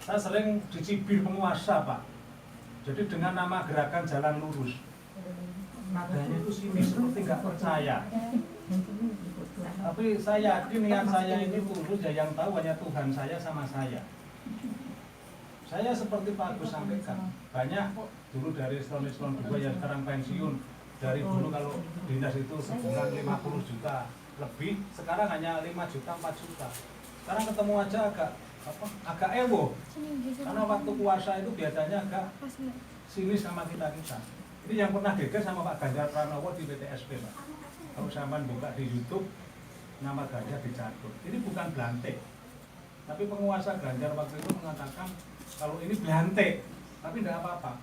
Saya sering dicibir penguasa, Pak. Jadi dengan nama Gerakan Jalan Lurus, nadanya itu sini seperti nggak percaya. Tapi saya yakin niat saya ini tulus, ya yang tahu hanya Tuhan saya sama saya. Saya seperti Pak Agus sampaikan, banyak dulu dari eselon-eselon 2 yang sekarang pensiun. Dari dulu kalau dinas itu sebulan 50 juta lebih, sekarang hanya 5 juta, 4 juta. Sekarang ketemu aja agak ewo, karena waktu puasa itu biasanya agak sinis sama kita. Ini yang pernah geger sama Pak Ganjar Pranowo di PTSP, Pak. Kalau sampean buka di YouTube, nama Ganjar dicatut. Ini bukan belantik, tapi penguasa Ganjar waktu itu mengatakan kalau ini belantik, tapi tidak apa-apa.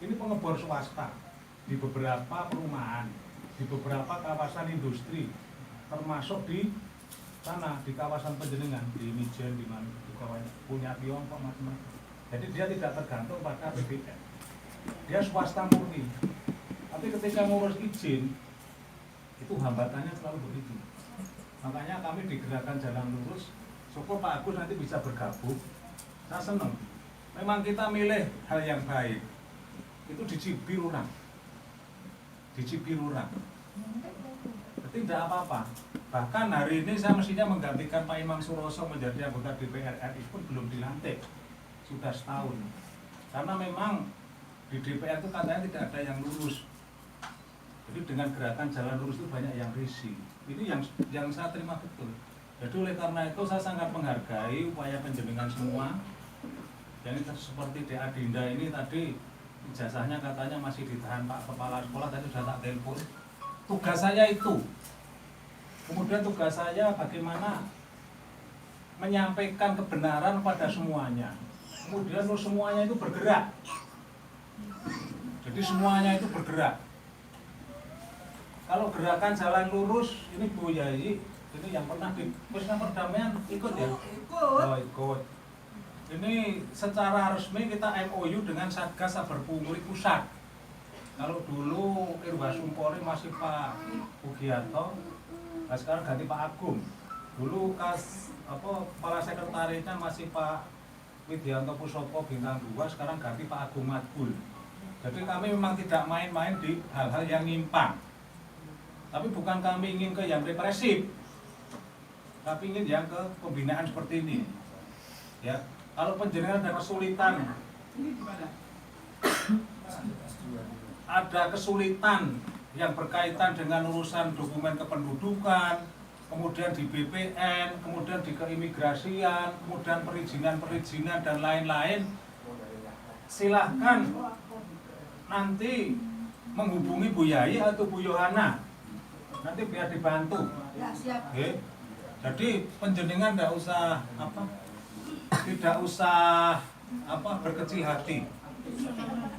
Ini pengebor swasta di beberapa perumahan, di beberapa kawasan industri, termasuk di sana di kawasan Penjenengan, di Mijen, di mana di kawasan punya Tiongkok macam-macam. Jadi dia tidak tergantung pada BPN, dia swasta murni. Tapi ketika ngurus izin itu hambatannya selalu begitu. Makanya kami di Gerakan Jalan Lurus, syukur Pak Agus nanti bisa bergabung. Saya senang. Memang kita milih hal yang baik. Itu dicibir orang. Tidak apa-apa. Bahkan hari ini saya mestinya menggantikan Pak Imam Suroso menjadi anggota DPR RI pun belum dilantik, sudah setahun. Karena memang di DPR itu katanya tidak ada yang lurus. Jadi dengan Gerakan Jalan Lurus itu banyak yang risih. Ini yang saya terima betul. Jadi oleh karena itu saya sangat menghargai upaya penjenengan semua. Yang seperti DA Dinda ini tadi ijazahnya katanya masih ditahan Pak Kepala Sekolah, tadi sudah tak telepon. Tugas saya itu. Kemudian tugas saya bagaimana menyampaikan kebenaran pada semuanya. Kemudian semuanya itu bergerak. Jadi semuanya itu bergerak. Kalau Gerakan Jalan Lurus, ini Bu Yayi, ini yang pernah di Pusat Perdamaian ikut ya? Ikut. Oh, ikut. Ini secara resmi kita MOU dengan Satgas Saber Pungli Pusat. Kalau dulu Irwa Sumpori masih Pak Bugiarto, nah sekarang ganti Pak Agung. Dulu kepala sekretariatnya masih Pak Widianto Pusopo Bintang 2, sekarang ganti Pak Agung Madgul. Jadi kami memang tidak main-main di hal-hal yang nyimpang. Tapi bukan kami ingin ke yang represif, tapi ingin yang ke pembinaan seperti ini. Ya, kalau penjenengan ada kesulitan, ada kesulitan yang berkaitan dengan urusan dokumen kependudukan, kemudian di BPN, kemudian di keimigrasian, kemudian perizinan dan lain-lain, silahkan nanti menghubungi Bu Yayi atau Bu Yohana, nanti biar dibantu. Ya, siap. Oke. Jadi penjenengan tidak usah berkecil hati.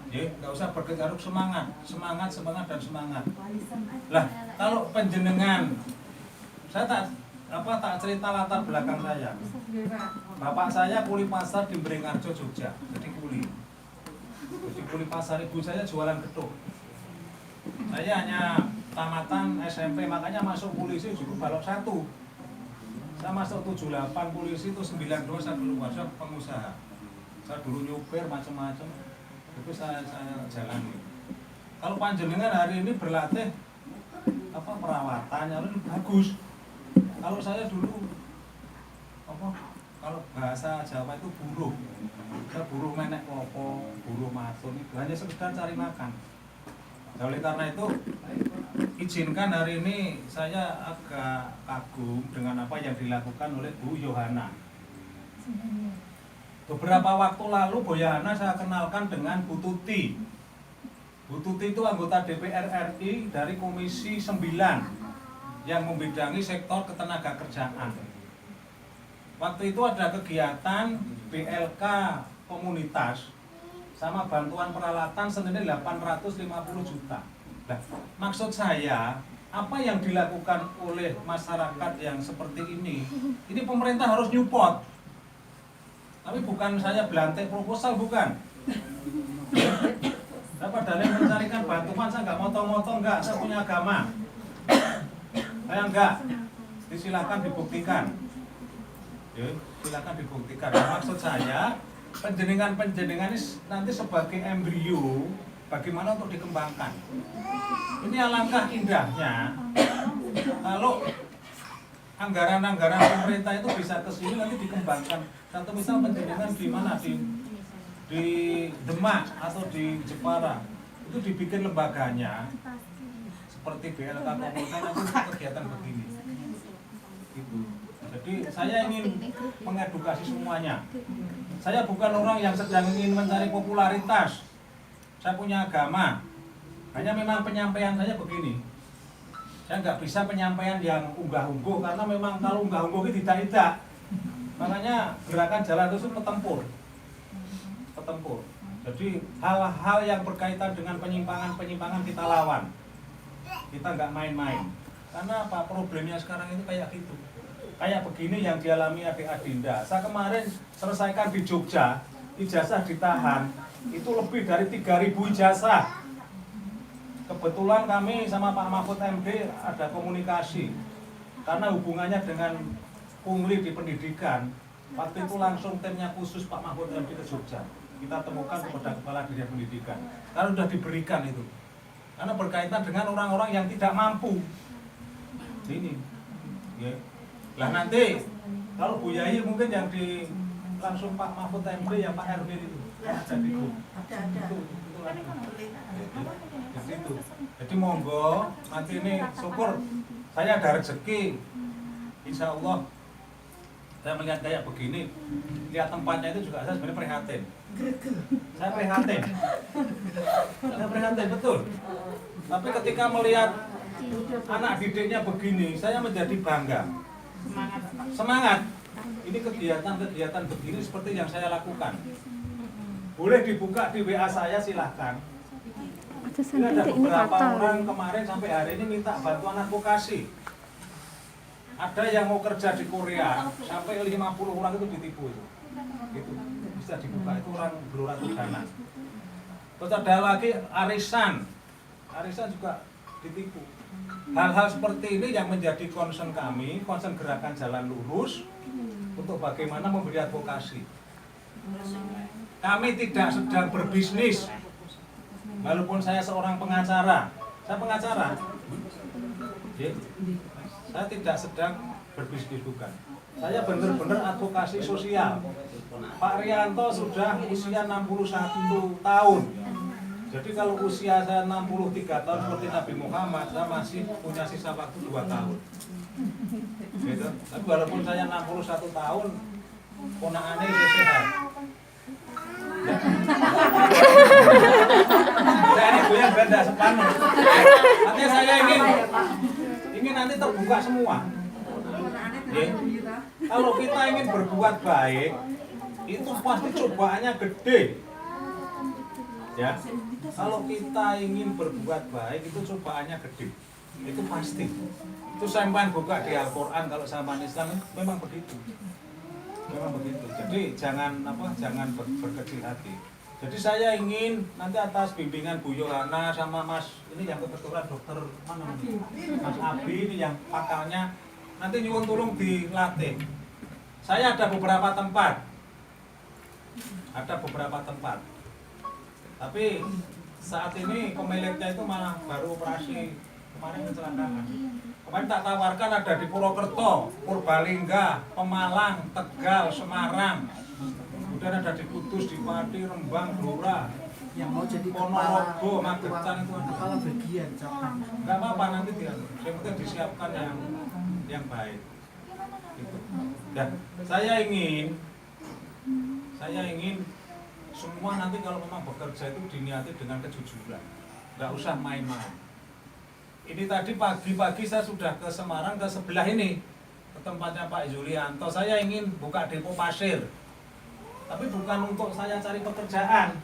Nggak usah bergegaruk, semangat dan semangat. Lah, kalau penjenengan, saya tak cerita latar belakang saya. Bapak saya kuli pasar di Beringharjo, Jogja, jadi kuli. Jadi kuli pasar, ibu saya jualan gedung. Saya hanya tamatan SMP, makanya masuk polisi juga balok 1. Saya masuk 78 polisi itu 92 saya keluar, saya pengusaha. Saya dulu nyupir macam-macam. Itu saya jalani. Kalau panjenengan hari ini berlatih perawatannya itu bagus. Kalau saya dulu kalau bahasa Jawa itu buruh. Saya buruh menek klopo, buruh matun, itu hanya sekedar cari makan. Nah, oleh karena itu izinkan hari ini saya agak kagum dengan apa yang dilakukan oleh Bu Yohana. Beberapa waktu lalu Bu Yohana saya kenalkan dengan Bu Tuti. Bu Tuti itu anggota DPR RI dari Komisi 9 yang membidangi sektor ketenagakerjaan. Waktu itu ada kegiatan BLK komunitas sama bantuan peralatan senilai 850 juta. Nah, maksud saya, apa yang dilakukan oleh masyarakat yang seperti ini pemerintah harus nyupport. Tapi bukan saya belantik proposal, bukan. Saya padahal mencarikan bantuan, saya nggak motong-motong, nggak, saya punya agama. Saya enggak. Silakan dibuktikan. Silakan dibuktikan. Nah, maksud saya, penjenengan ini nanti sebagai embrio bagaimana untuk dikembangkan. Ini alangkah indahnya kalau anggaran-anggaran pemerintah itu bisa ke sini nanti dikembangkan. Satu misal penjenengan di mana di Demak atau di Jepara itu dibikin lembaganya seperti BLK Komunitas nanti kegiatan begini. Gitu. Jadi saya ingin mengedukasi semuanya. Saya bukan orang yang sedang ingin mencari popularitas. Saya punya agama. Hanya memang penyampaian saya begini. Saya nggak bisa penyampaian yang unggah-ungguh karena memang kalau unggah-ungguh itu tidak. Makanya gerakan jalan terus itu petempur. Jadi hal-hal yang berkaitan dengan penyimpangan kita lawan. Kita nggak main-main. Karena apa? Problemnya sekarang itu kayak gitu. Kayak begini yang dialami adik Adinda. Saya kemarin selesaikan di Jogja, ijazah ditahan, itu lebih dari 3.000 ijazah. Kebetulan kami sama Pak Mahfud MD ada komunikasi. Karena hubungannya dengan pungli di pendidikan, waktu itu langsung timnya khusus Pak Mahfud MD ke Jogja. Kita temukan kepada kepala dinas pendidikan. Karena sudah diberikan itu. Karena berkaitan dengan orang-orang yang tidak mampu. Ini. Ya. Lah nanti kalau Bu Yayi mungkin yang di langsung Pak Mahfud MD yang Pak RW itu ada di grup. Itu. Jadi monggo nanti ini syukur saya ada rezeki. Insya Allah saya melihat kayak begini, lihat tempatnya itu juga saya sebenarnya prihatin. Saya prihatin betul. Tapi ketika melihat anak didiknya begini, saya menjadi bangga. Semangat. Ini kegiatan begini seperti yang saya lakukan. Boleh dibuka di WA saya silahkan. Ini ada beberapa orang kemarin sampai hari ini minta bantuan advokasi. Ada yang mau kerja di Korea sampai 50 orang itu ditipu itu. Gitu. Bisa dibuka itu orang beruratu dana. Terus ada lagi arisan juga ditipu. Hal-hal seperti ini yang menjadi concern kami, concern gerakan jalan lurus untuk bagaimana memberi advokasi. Kami tidak sedang berbisnis, walaupun saya seorang pengacara. Saya pengacara. Saya tidak sedang berbisnis bukan. Saya benar-benar advokasi sosial. Pak Rianto sudah usia 61 tahun. Jadi kalau usia saya 63 tahun seperti Nabi Muhammad, saya masih punya sisa waktu 2 tahun. Gitu. Tapi walaupun saya 61 tahun, ponakannya sudah sehat. Saya ini goyang benda sepanuh. Artinya saya ingin nanti terbuka semua. Kalau kita ingin berbuat baik, itu pasti cobaannya gede. Ya, kalau kita ingin berbuat baik itu cobaannya gede, itu pasti. Itu sampean buka di Al-Quran kalau sama Islam memang begitu. Jadi jangan berkecil hati. Jadi saya ingin nanti atas bimbingan Bu Yohana sama Mas ini yang kebetulan dokter mana ini? Mas Abi ini yang pakalnya nanti nyuwun tolong dilatih. Saya ada beberapa tempat. Tapi saat ini pemiliknya itu malah baru operasi kemarin kecelakaan. Kemarin tak tawarkan ada di Purwokerto, Purbalingga, Pemalang, Tegal, Semarang. Kemudian ada di Kudus, di Pati, Rembang, Blora, yang mau jadi Ponorogo, Magetan itu ada. kepala bagian Enggak apa-apa nanti dia. Yang penting disiapkan yang baik. Gitu. Dan saya ingin semua nanti kalau memang bekerja itu diniati dengan kejujuran, nggak usah main-main. Ini tadi pagi-pagi saya sudah ke Semarang, ke sebelah ini, ke tempatnya Pak Julianto. Saya ingin buka depo pasir, tapi bukan untuk saya cari pekerjaan.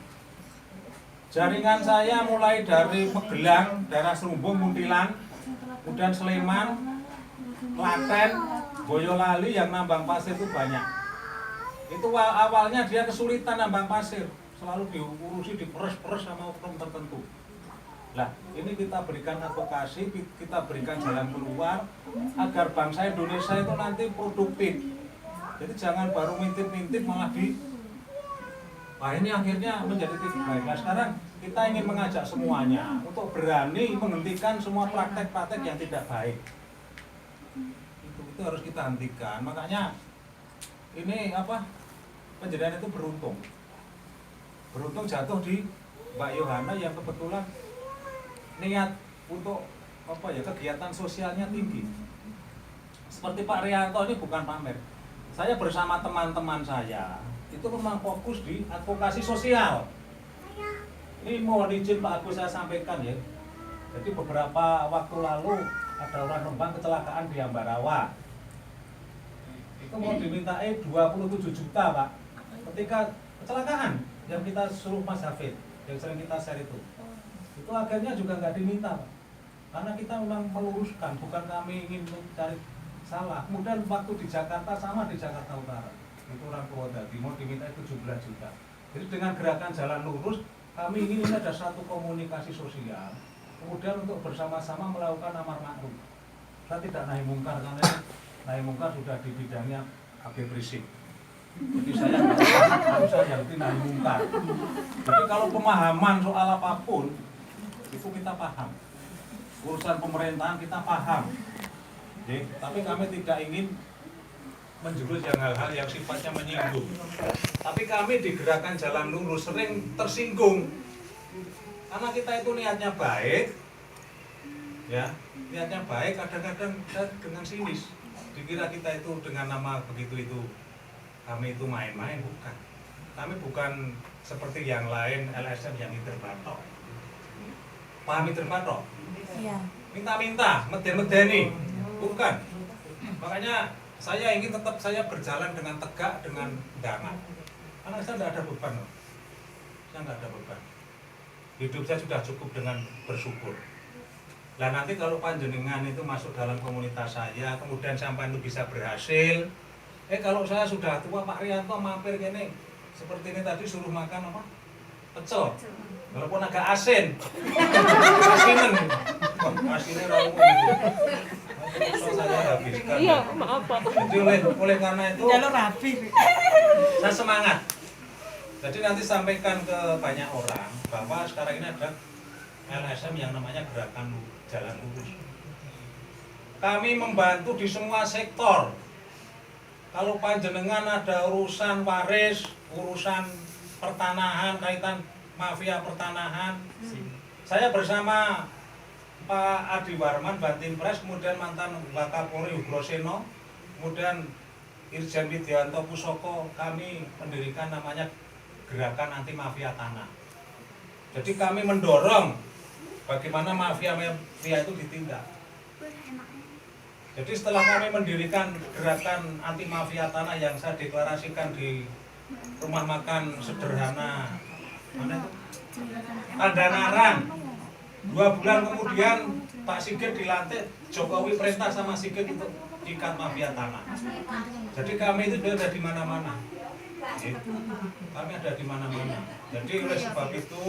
Jaringan saya mulai dari Magelang, daerah Serumbung, Muntilan, kemudian Sleman, Klaten, Boyolali yang nambang pasir itu banyak. Itu awalnya dia kesulitan nambang pasir, selalu diurusi, diperes-peres sama oknum tertentu. Lah, ini kita berikan advokasi, kita berikan jalan keluar agar bangsa Indonesia itu nanti produktif. Jadi jangan baru mintip-mintip malah Wah, ini akhirnya menjadi tidak baik. Nah, sekarang kita ingin mengajak semuanya untuk berani menghentikan semua praktek-praktek yang tidak baik. Itu harus kita hentikan. Makanya ini penjadian itu beruntung jatuh di Mbak Yohana yang kebetulan niat untuk kegiatan sosialnya tinggi. Seperti Pak Rianto ini bukan pamer. Saya bersama teman-teman saya itu memang fokus di advokasi sosial. Ini mohon izin Pak Agus saya sampaikan ya. Jadi beberapa waktu lalu ada orang Rembang kecelakaan di Ambarawa. Itu mau dimintai 27 juta Pak. Ketika kecelakaan yang kita suruh Mas Hafid, yang sering kita share itu akhirnya juga nggak diminta Pak. Karena kita memang meluruskan, bukan kami ingin mencari salah. Kemudian waktu di Jakarta sama di Jakarta Utara. Itu orang Purwodadi mau diminta 17 juta. Jadi dengan gerakan jalan lurus kami ingin ini ada satu komunikasi sosial, kemudian untuk bersama-sama melakukan amar ma'ruf. Saya tidak nahi mungkar karena nahi mungkar sudah di bidangnya Habib Rizik. Jadi saya harusnya ngerti nahi mungkar. Jadi kalau pemahaman soal apapun itu kita paham. Urusan pemerintahan kita paham. Tapi kami tidak ingin menjurus yang hal-hal yang sifatnya menyinggung. Tapi kami di gerakan jalan lurus sering tersinggung. Karena kita itu niatnya baik, ya, niatnya baik, kadang-kadang dengan sinis. Dikira kita itu dengan nama begitu itu, kami itu main-main, bukan. Kami bukan seperti yang lain LSM yang interbatok. Paham interbatok? Iya. Minta-minta, meden-medeni, bukan. Makanya saya ingin tetap saya berjalan dengan tegak, dengan dangan. Karena saya tidak ada beban. Saya tidak ada beban. Hidup saya sudah cukup dengan bersyukur. Nah nanti kalau panjenengan itu masuk dalam komunitas saya, kemudian sampai itu bisa berhasil. Kalau saya sudah tua, Pak Rianto mampir gini, seperti ini tadi suruh makan apa? Pecel. Walaupun agak asin. Asinan. Asinnya rawu gitu. Saya habiskan. Iya, maaf Pak. Jadi oleh karena itu Jalur rapi. saya semangat. Jadi nanti sampaikan ke banyak orang bahwa sekarang ini ada LSM yang namanya Gerakan Jalan Lurus. Kami membantu di semua sektor. Kalau panjenengan ada urusan waris, urusan pertanahan, kaitan mafia pertanahan, saya bersama Pak Adi Warman, Bantimpres, kemudian mantan Wakapolri Ugroseno, kemudian Irjen Widianto Pusoko, kami mendirikan namanya Gerakan Anti Mafia Tanah. Jadi kami mendorong bagaimana mafia-mafia itu ditindak. Jadi setelah kami mendirikan Gerakan Anti Mafia Tanah yang saya deklarasikan di rumah makan sederhana Pandanaran, 2 bulan kemudian Pak Sigit dilantik, Jokowi perintah sama Sigit untuk ikat mafia tanah. Jadi kami itu sudah ada di mana-mana. Kami ada di mana-mana. Jadi oleh sebab itu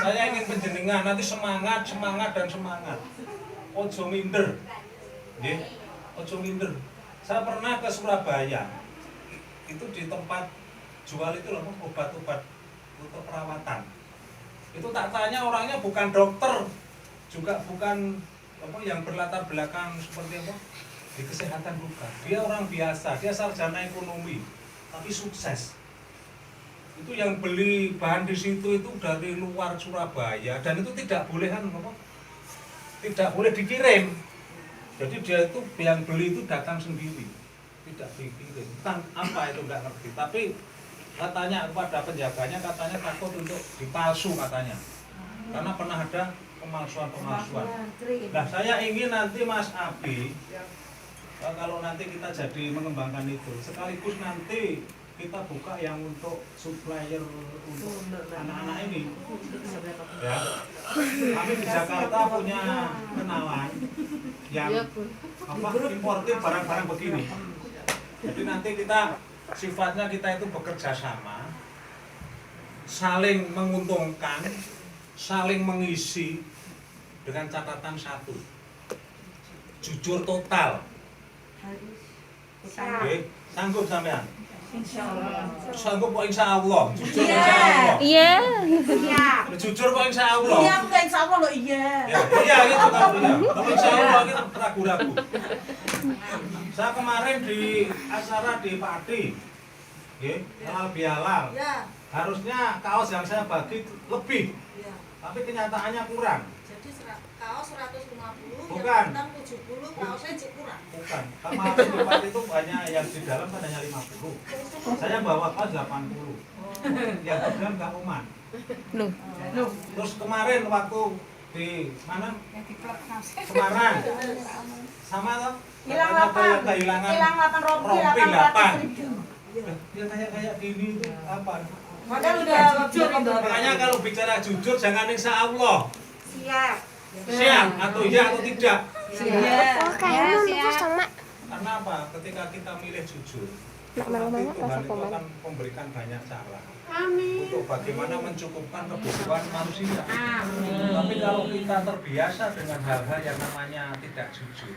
saya ingin penjenengan nanti semangat dan semangat. Ojo minder. Ojo minder. Saya pernah ke Surabaya. Itu di tempat jual itu loh obat-obat untuk perawatan. Itu tak tanya orangnya bukan dokter, juga bukan yang berlatar belakang seperti apa di kesehatan, bukan. Dia orang biasa, dia sarjana ekonomi, tapi sukses. Itu yang beli bahan di situ itu dari luar Surabaya dan itu tidak boleh tidak boleh dikirim. Jadi dia itu yang beli itu datang sendiri, tidak dikirim. Entah apa itu nggak ngerti. Tapi katanya kepada penjaganya katanya takut untuk dipalsu katanya, karena pernah ada pemalsuan. Nah saya ingin nanti Mas Abi, kalau nanti kita jadi mengembangkan itu, sekaligus nanti kita buka yang untuk supplier untuk anak-anak ini. Ya, kami di Jakarta punya kenalan yang importir barang-barang begini. Jadi nanti kita sifatnya kita itu bekerja sama, saling menguntungkan, saling mengisi dengan catatan satu, jujur total. Oke, sanggup sampean? Insyaallah. Sanggup kok insyaallah. Jujur Iya. insyaallah. Iya. Siap. Jujur kok insyaallah. Iya, aku insyaallah loh iya. Ya, iya gitu kan ya. Kalau insyaallah gitu ragu-ragu. Saya kemarin di acara di Pati, nggih, halal bihalal. Ya. Harusnya kaos yang saya bagi lebih, Iya. tapi kenyataannya kurang. Jadi kaos 150, Bukan. yang datang 70, kaosnya cek kurang. Bukan. Kemarin di Pati itu banyak yang di dalam kan hanya 50. Saya bawa kaos 80. Yang di dalam nggak umat. Loh. Terus kemarin waktu di mana? Semarang. Sama toh? Hilang Katanya ada yang 8. kehilangan Hilang 8 rompi, rompi 800.000. Ya kayak gini itu apa? Padahal udah jujur itu. Makanya kalau bicara jujur jangan insya Allah. Siap. Siap atau iya atau tidak. Siap. Oh, kayaknya mau sama. Karena apa? Ketika kita milih jujur, Nak nanti malu-malu Tuhan rasa itu kuman. akan memberikan banyak cara Amin. untuk bagaimana mencukupkan kebutuhan manusia. Amin. Tapi kalau kita terbiasa dengan hal-hal yang namanya tidak jujur,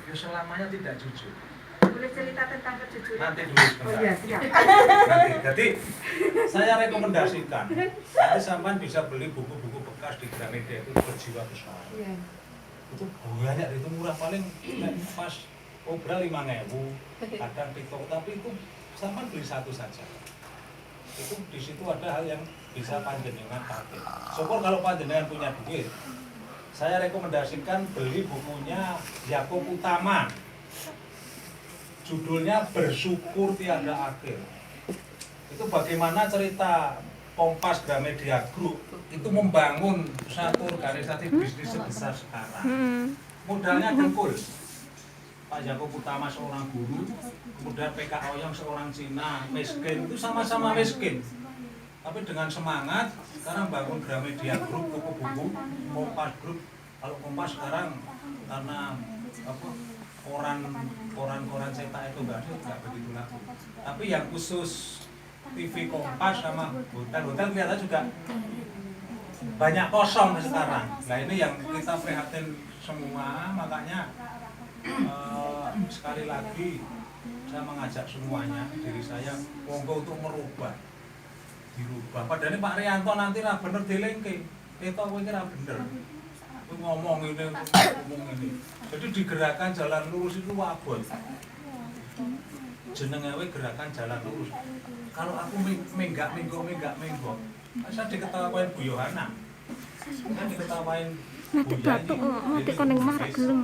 ya selamanya tidak jujur. Boleh cerita tentang kejujuran? Nanti dulu sebentar. Oh iya, siap. Nanti. Jadi saya rekomendasikan nanti sampean bisa beli buku-buku bekas di Gramedia itu berjiwa besar. Iya. Itu banyak, itu murah, paling pas obral 5.000, kadang TikTok, tapi itu sampean beli satu saja. Itu di situ ada hal yang bisa panjenengan pakai. Syukur kalau panjenengan punya duit. Saya rekomendasikan beli bukunya Yakob Utama. Judulnya Bersyukur Tiada Akhir. Itu bagaimana cerita Kompas Gramedia Group itu membangun satu organisasi bisnis sebesar sekarang. Modalnya dengkul. Pak Yakob Utama seorang guru, kemudian PK Oyong seorang Cina, miskin, itu sama-sama miskin. Tapi dengan semangat, sekarang bangun Gramedia Group, toko buku, Kompas Group. Kalau Kompas sekarang karena apa, koran cetak itu nggak begitu laku. Tapi yang khusus TV Kompas sama hotel kelihatan juga banyak kosong sekarang. Nah ini yang kita prihatin semua, makanya sekali lagi saya mengajak semuanya, diri saya monggo untuk dirubah. Padahal Pak Rianto nanti ra bener dilengke, kita kowe ra bener. Kowe ngomong ini. Jadi di gerakan jalan lurus itu abot. Jenenge gerakan jalan lurus. Kalau aku menggak minggu, saya diketawain Bu Yohana. Saya diketawain Bu Yani.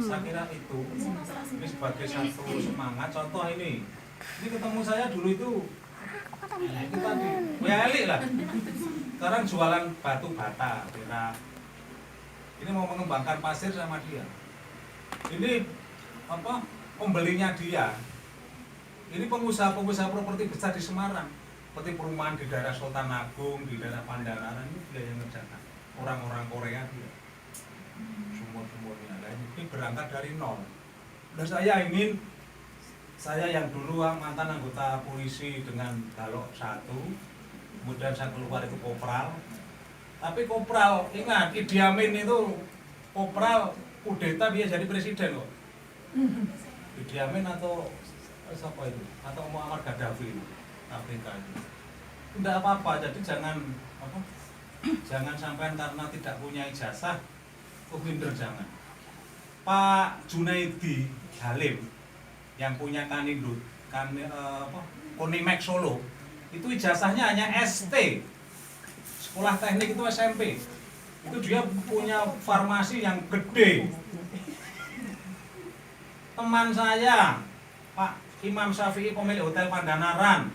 Saya kira itu ini sebagai satu semangat. Contoh ini ketemu saya dulu itu tadi Weli lah. Sekarang jualan batu bata, kira ini mau mengembangkan pasir sama dia. Ini apa, pembelinya dia. Ini pengusaha-pengusaha properti besar di Semarang, seperti perumahan di daerah Sultan Agung, di daerah Pandanaran, ini dia yang ngerjakan. Orang-orang Korea dia. Sumur-sumurnya. Nah, ini berangkat dari nol. Dan saya yang dulu mantan anggota polisi dengan Galok 1, kemudian saya keluar itu kopral. Tapi kopral, ingat, Idi Amin itu kopral kudeta dia jadi presiden kok. Idi Amin atau siapa itu? Atau Muammar Gaddafi Afrika itu. Tidak apa-apa, jadi jangan sampai karena tidak punya ijazah minder, jangan. Pak Junaidi Halim yang punya Konimek Solo itu ijazahnya hanya ST, sekolah teknik itu SMP. Itu dia punya farmasi yang gede. Teman saya Pak Imam Syafi'i, pemilik hotel Pandanaran,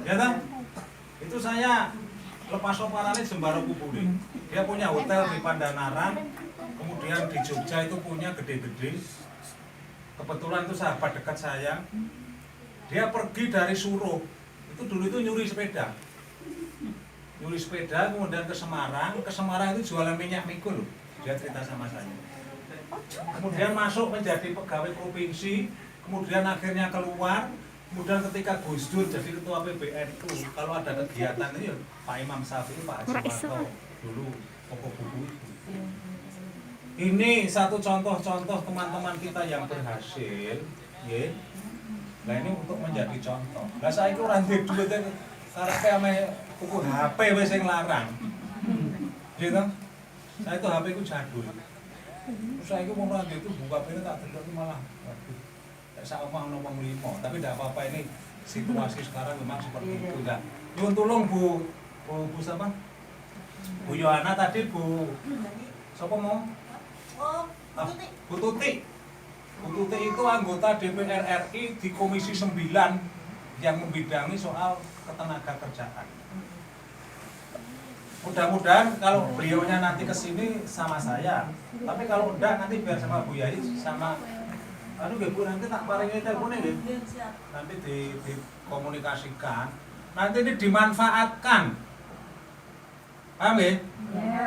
ya kan? Itu saya lepas operasi Jembaro Kuburi. Dia punya hotel di Pandanaran, kemudian di Jogja itu punya gede-gede. Kebetulan itu sahabat dekat saya. Dia pergi dari Suruh, itu dulu itu nyuri sepeda, kemudian ke Semarang itu jualan minyak mikul. Dia cerita sama saya. Kemudian masuk menjadi pegawai provinsi, kemudian akhirnya keluar, kemudian ketika Gus Dur jadi ketua PBNU, kalau ada kegiatan ini Pak Imam Syafi'i, Pak Haji Warto dulu pokok buku itu. Ini satu contoh-contoh teman-teman kita yang berhasil, ya. Nah ini untuk menjadi contoh. Lah saiki ora ndek duit karepe ame tuku HP wis sing larang. Gitu. Saya itu HP ku jadul. Terus saiki wong ora ndek itu buka pene tak delok malah waduh. Sak omah ono wong 5, tapi tidak apa-apa ini situasi sekarang memang seperti itu enggak. Nyuwun tulung Bu siapa? Bu Yohana tadi Bu siapa mau? Bu Tuti. Bu Tuti itu anggota DPR RI di Komisi 9 yang membidangi soal ketenaga kerjaan. Mudah-mudahan kalau beliaunya nanti kesini sama saya, tapi kalau enggak nanti biar sama Bu Yai sama Bu nanti tak paringi teleponnya nggih. Nanti dikomunikasikan, nanti ini dimanfaatkan. Paham nggih?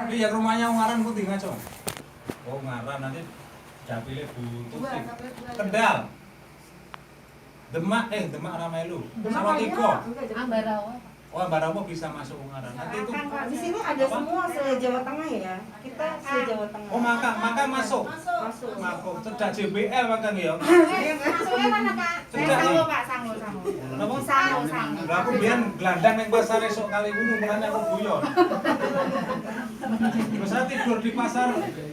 Ini yang rumahnya ngaran putih ngaco. Oh ngaran nanti dapile Bu Tuti. Kendal. Demak Ramelu. Sama Tiko. Ambarawa. Oh Ambarawa bisa masuk ngaran. Nanti itu Di sini ada semua se-Jawa Tengah ya. Kita se-Jawa Tengah. oh maka masuk. Masuk. Masuk. Cedak JBL makan ya. Masuknya mana Pak? Cedak. Sango Pak, sango. Napa? Sango. Lah aku biyen gelandang ning pasar esuk kali ngono mulane aku guyon. Terus saya tidur di pasar